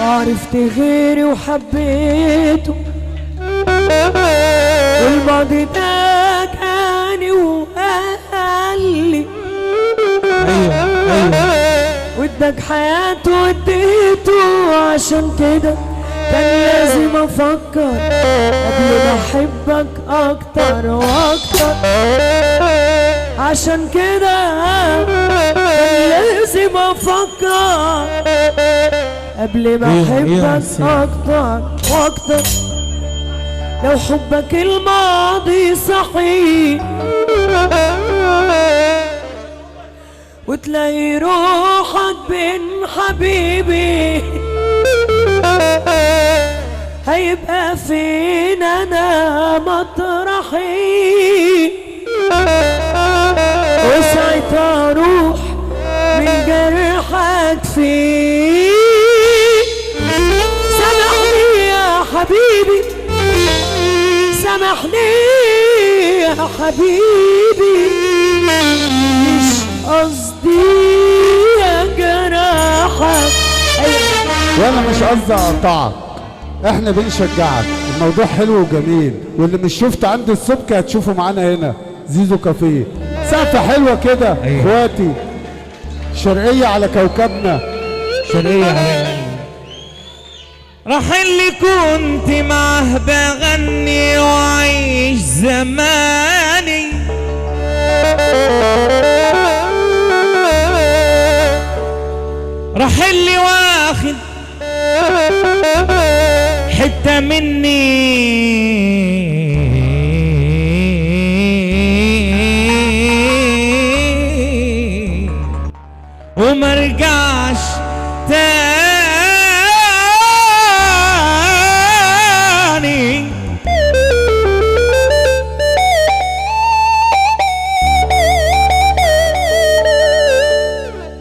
عرفت غيري وحبيته، والماضي ده كاني وقال لي واداك حياته واديته، عشان كده كان لازم افكر قبل ما احبك اكتر واكتر. عشان كده كان لازم افكر قبل ما احبك اكتر واكتر. لو حبك الماضي صحيح وتلاقي روحك بين حبيبي، هيبقى فين انا مطرحي، وساعتها اروح من جرحك فيه. سامحني يا حبيبي، سامحني يا حبيبي، مش قصدي جرحك. وانا مش قصدي اقطعك، احنا بنشجعك، الموضوع حلو وجميل، واللي مش شفت عند السبك هتشوفه معانا هنا زيزو كافيه. سقفة حلوة كده اخواتي. شرقية على كوكبنا، شرقية على راح اللي كنت معه بغني وعيش زماني، راح اللي واخد حتة مني ومرجعش تاني.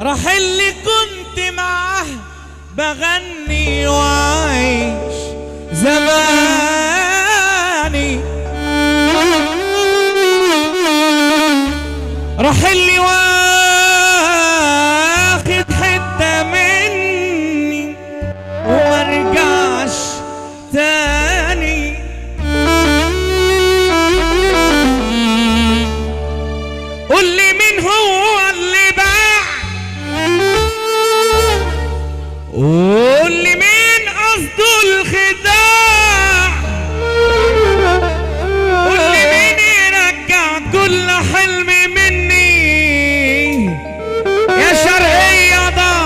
راح اللي كنت معه بغني وعيش زماني، راح اللي واخد حتة مني ومرجعش تاني. قول لي مين هو اللي باع، قول لي مين قصده الخداع، قول لي مين يرجع كل حلم مني يا شرقية ضاع.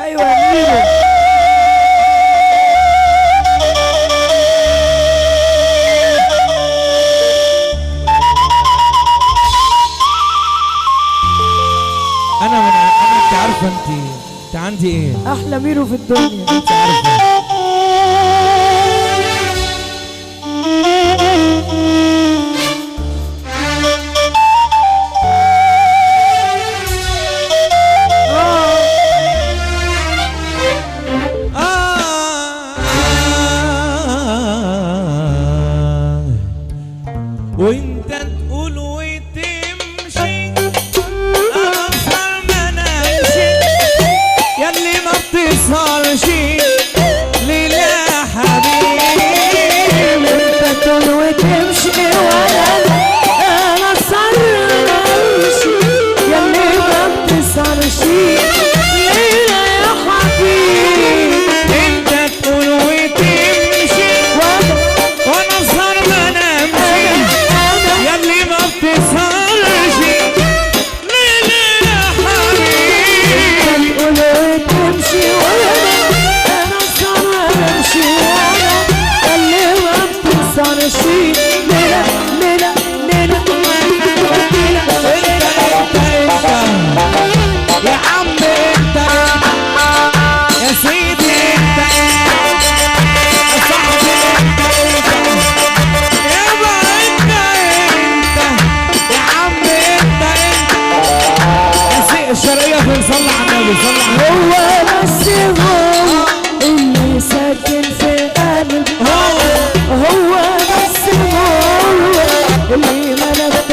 ايوه يا ميمو. انا انت عارفه انت عندي ايه؟ احلى ميرو في الدنيا. انت عارفه وانت تقول وتمشي انا اصلا ما نمشي ياللي ما بتصلش ليلى حبيبي. انت تقول وتمشي وانا اصلا ما امشي ياللي ما بتصرش ليلى يا حبيبي. انت تقول وتمشي وانا اصلا ما نمشي ياللي ما بتصلش ليلى يا حبيبي. تقول وتمشي وانا اصلا ما امشي انا ياللي ما بتصرش ليلى ليلى ليلى ليلى. انت يا عم انت يا سيدي انت يا صاحبي انت يابا انت يا عم انت يا سيدي الشرقية بنصلي على النبي صلى على النبي. هو بس هو اللي ساكن في قلبي، هو بس هو اللي ملك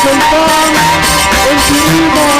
سلطان الكريمة